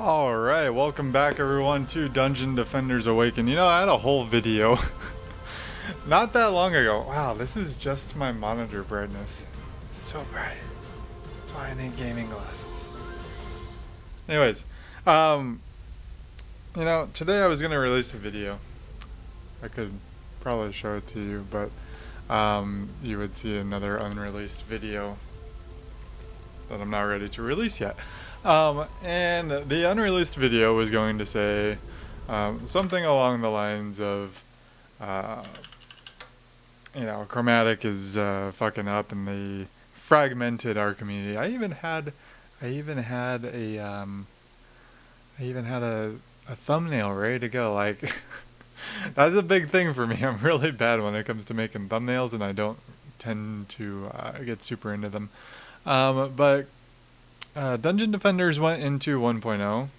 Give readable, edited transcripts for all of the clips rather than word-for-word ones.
Alright, welcome back everyone to Dungeon Defenders Awaken. You know, I had a whole video not that long ago. Wow, this is just my monitor brightness. It's so bright. That's why I need gaming glasses. Anyways, you know, today I was going to release a video. I could probably show it to you, but you would see another unreleased video that I'm not ready to release yet. And the unreleased video was going to say something along the lines of, you know, Chromatic is fucking up, and they fragmented our community. I even had a thumbnail ready to go. Like, that's a big thing for me. I'm really bad when it comes to making thumbnails, and I don't tend to get super into them. But Dungeon Defenders went into 1.0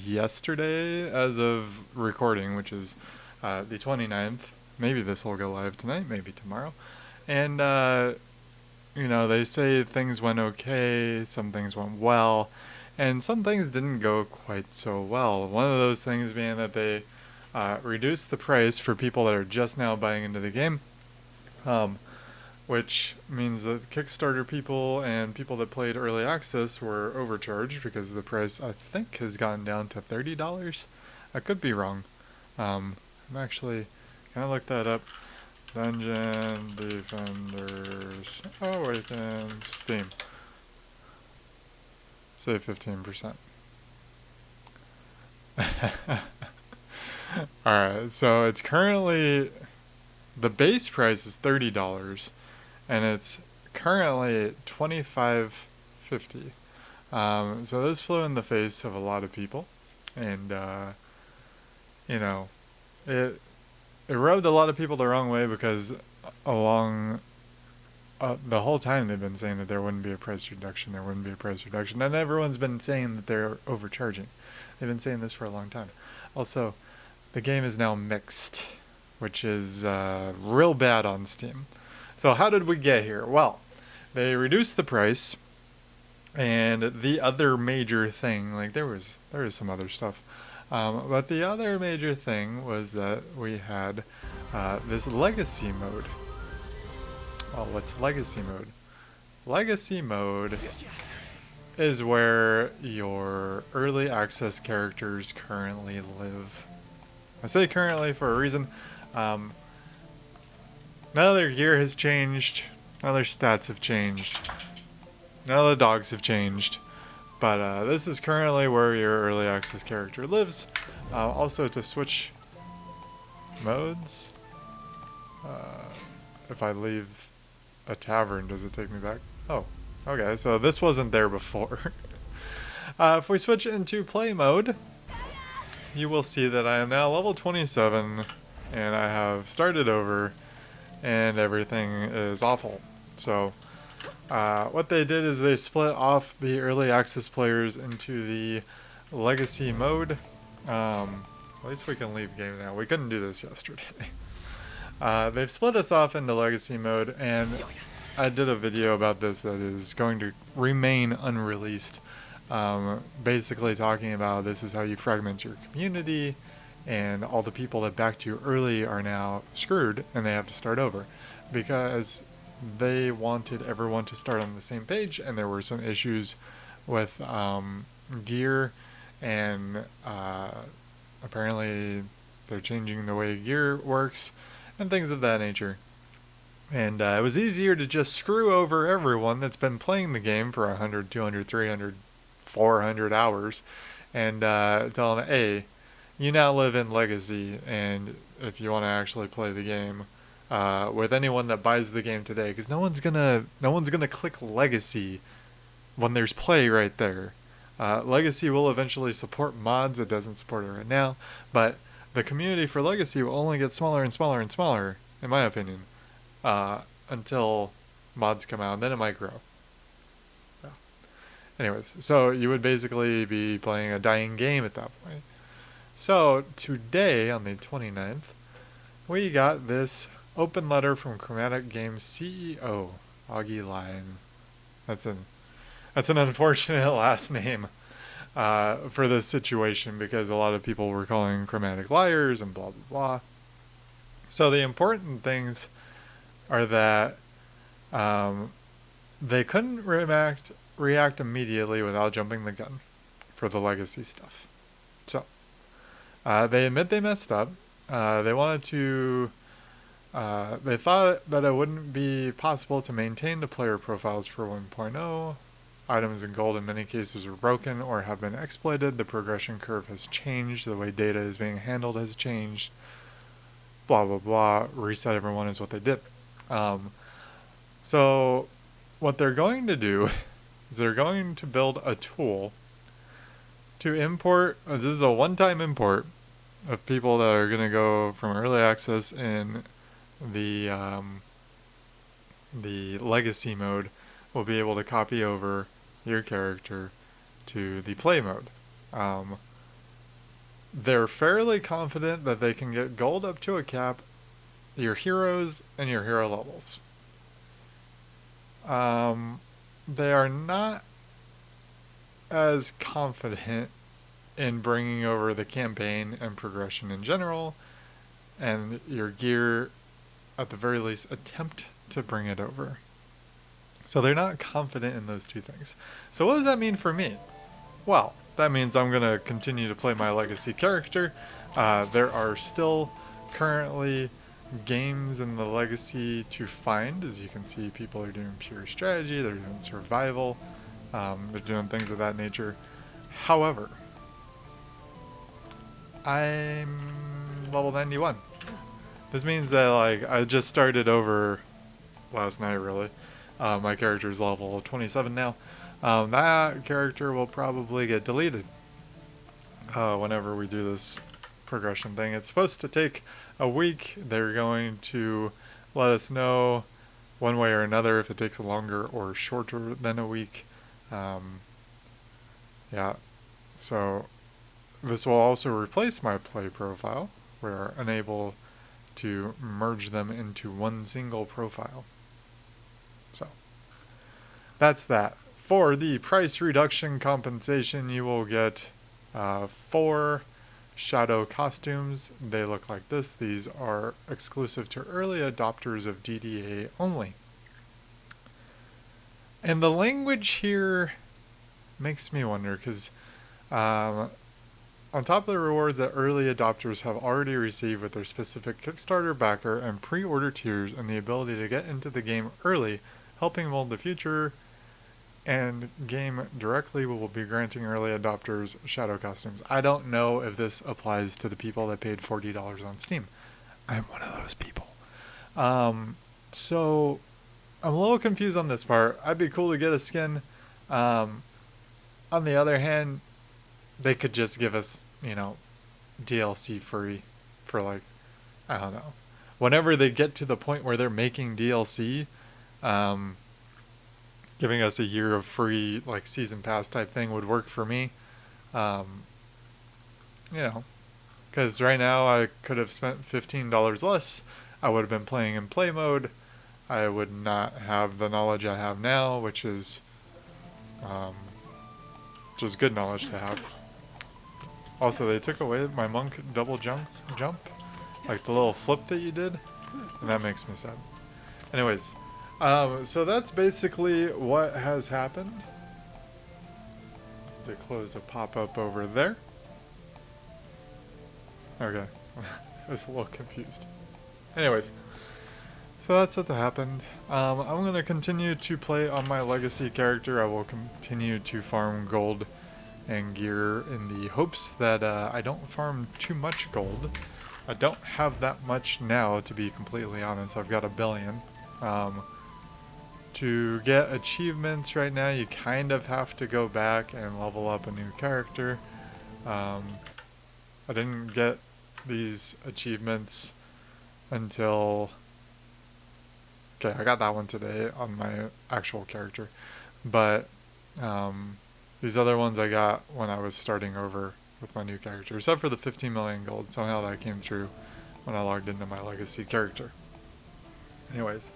yesterday as of recording, which is the 29th. Maybe this will go live tonight, maybe tomorrow. And, you know, they say things went okay, some things went well, and some things didn't go quite so well. One of those things being that they reduced the price for people that are just now buying into the game. Which means that Kickstarter people and people that played early access were overcharged because the price, I think, has gone down to $30. I could be wrong. I'm actually gonna look that up. Dungeon Defenders Awaken Steam. Save 15%. Alright, so it's currently, the base price is $30. And it's currently $25.50. So this flew in the face of a lot of people, and you know, it rubbed a lot of people the wrong way because along the whole time they've been saying that there wouldn't be a price reduction, and everyone's been saying that they're overcharging. They've been saying this for a long time. Also, the game is now mixed, which is real bad on Steam. So how did we get here? Well, they reduced the price, and the other major thing, like there was some other stuff, but the other major thing was that we had this legacy mode. Well, what's legacy mode? Legacy mode is where your early access characters currently live. I say currently for a reason. None of their gear has changed, none of their stats have changed, none of the dogs have changed, but this is currently where your early access character lives. Also, to switch modes, if I leave a tavern, does it take me back? Oh, okay, so this wasn't there before. If we switch into play mode, you will see that I am now level 27, and I have started over, and everything is awful. So what they did is they split off the early access players into the legacy mode. At least we can leave game now. We couldn't do this yesterday. They've split us off into legacy mode, and I did a video about this that is going to remain unreleased. Basically talking about this is how you fragment your community, and all the people that backed you early are now screwed, and they have to start over because they wanted everyone to start on the same page, and there were some issues with gear, and apparently they're changing the way gear works and things of that nature. And it was easier to just screw over everyone that's been playing the game for 100, 200, 300, 400 hours and tell them, hey, you now live in Legacy, and if you want to actually play the game with anyone that buys the game today, because no one's gonna click Legacy when there's play right there. Legacy will eventually support mods. It doesn't support it right now, but the community for Legacy will only get smaller and smaller and smaller, in my opinion, until mods come out, and then it might grow. Anyways, so you would basically be playing a dying game at that point. So today, on the 29th, we got this open letter from Chromatic Games CEO, Augie Lion. That's an unfortunate last name. for this situation, because a lot of people were calling Chromatic liars and blah, blah, blah. So the important things are that they couldn't react immediately without jumping the gun for the legacy stuff. So they admit they messed up. They wanted to. They thought that it wouldn't be possible to maintain the player profiles for 1.0. Items in gold in many cases are broken or have been exploited. The progression curve has changed. The way data is being handled has changed. Blah, blah, blah. Reset everyone is what they did. So what they're going to do is they're going to build a tool to import. This is a one-time import of people that are going to go from early access in the legacy mode will be able to copy over your character to the play mode. They're fairly confident that they can get gold up to a cap, your heroes, and your hero levels. They are not as confident in bringing over the campaign and progression in general, and your gear, at the very least, attempt to bring it over. So they're not confident in those two things. So what does that mean for me? Well, that means I'm going to continue to play my legacy character. There are still currently games in the legacy to find. As you can see, people are doing pure strategy, they're doing survival, they're doing things of that nature. However, I'm level 91. This means that, like, I just started over last night, really. My character is level 27 now. That character will probably get deleted whenever we do this progression thing. It's supposed to take a week. They're going to let us know one way or another if it takes longer or shorter than a week. Yeah, so this will also replace my play profile. We're unable to merge them into one single profile. So that's that. For the price reduction compensation, you will get 4 shadow costumes. They look like this. These are exclusive to early adopters of DDA only. And the language here makes me wonder, because on top of the rewards that early adopters have already received with their specific Kickstarter backer and pre-order tiers and the ability to get into the game early, helping mold the future and game directly, will be granting early adopters shadow costumes. I don't know if this applies to the people that paid $40 on Steam. I'm one of those people. So I'm a little confused on this part. I'd be cool to get a skin. On the other hand, they could just give us, DLC free for, like, I don't know. Whenever they get to the point where they're making DLC, giving us a year of free, like, season pass type thing would work for me. Because right now I could have spent $15 less. I would have been playing in play mode. I would not have the knowledge I have now, which is just good knowledge to have. Also, they took away my monk double jump, like the little flip that you did, and that makes me sad. Anyways, so that's basically what has happened. To close a pop-up over there. Okay, I was a little confused. Anyways, so that's what happened. I'm going to continue to play on my legacy character. I will continue to farm gold and gear in the hopes that I don't farm too much gold. I don't have that much now, to be completely honest. I've got 1 billion. To get achievements right now, you kind of have to go back and level up a new character. I didn't get these achievements until... Okay, I got that one today on my actual character. But these other ones I got when I was starting over with my new character. Except for the 15 million gold. Somehow that came through when I logged into my legacy character. Anyways,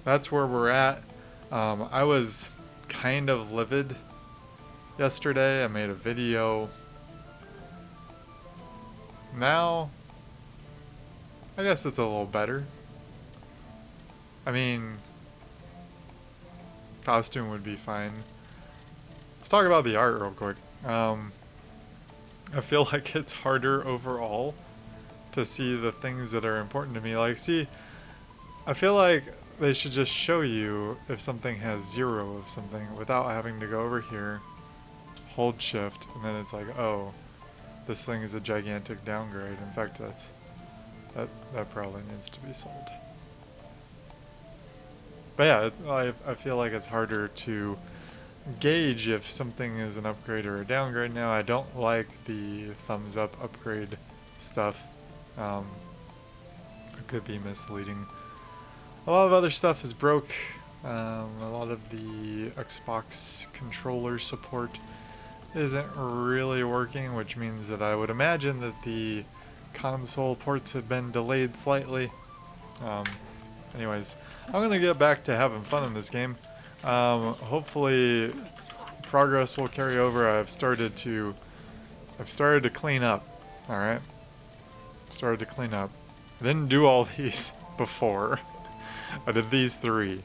that's where we're at. I was kind of livid yesterday. I made a video. Now, I guess it's a little better. I mean, costume would be fine. Let's talk about the art real quick. I feel like it's harder overall to see the things that are important to me. Like, see, I feel like they should just show you if something has 0 of something without having to go over here, hold shift, and then it's like, oh, this thing is a gigantic downgrade. In fact, that probably needs to be sold. But yeah, I feel like it's harder to gauge if something is an upgrade or a downgrade now. I don't like the thumbs up upgrade stuff. It could be misleading. A lot of other stuff is broke. A lot of the Xbox controller support isn't really working, which means that I would imagine that the console ports have been delayed slightly. Anyways, I'm gonna get back to having fun in this game. Hopefully progress will carry over. I've started to clean up. Alright? Started to clean up. I didn't do all these before. I did these 3.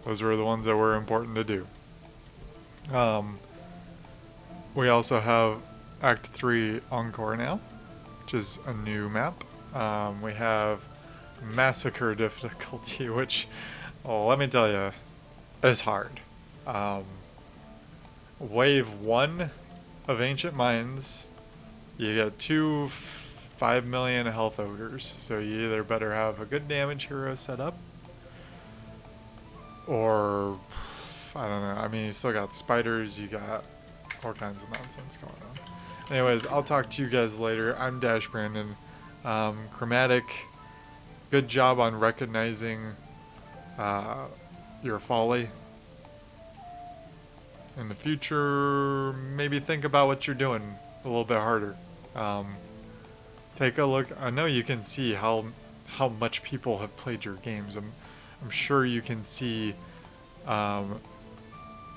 Those were the ones that were important to do. We also have Act 3 Encore now, which is a new map. We have Massacre difficulty, which, let me tell you, is hard. Wave 1 of Ancient Mines, you get 2 5 million health ogres, so you either better have a good damage hero set up, or, I don't know, I mean, you still got spiders, you got all kinds of nonsense going on. Anyways, I'll talk to you guys later. I'm Dash Brandon. Chromatic, good job on recognizing your folly. In the future, maybe think about what you're doing a little bit harder. Take a look. I know you can see how much people have played your games. I'm sure you can see an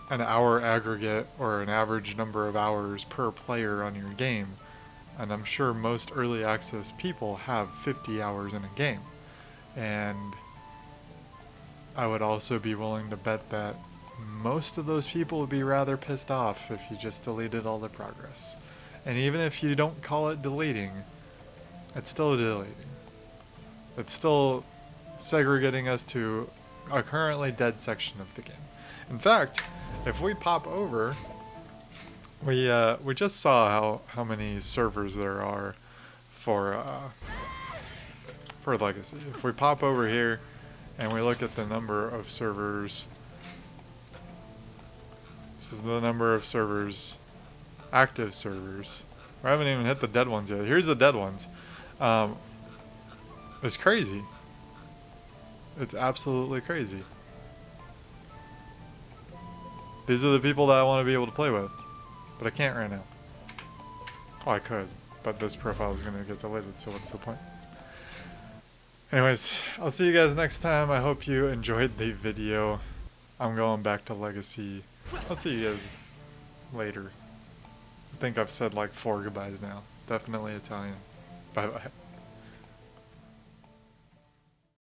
hour aggregate or an average number of hours per player on your game. And I'm sure most early access people have 50 hours in a game. And I would also be willing to bet that most of those people would be rather pissed off if you just deleted all the progress. And even if you don't call it deleting, it's still deleting. It's still segregating us to a currently dead section of the game. In fact, if we pop over, we just saw how many servers there are for Legacy. If we pop over here and we look at the number of servers, this is the number of servers, active servers. We haven't even hit the dead ones yet. Here's the dead ones. It's crazy. It's absolutely crazy. These are the people that I want to be able to play with. But I can't right now. Oh, I could. But this profile is going to get deleted, so what's the point? Anyways, I'll see you guys next time. I hope you enjoyed the video. I'm going back to Legacy. I'll see you guys later. I think I've said like 4 goodbyes now. Definitely Italian. Bye-bye.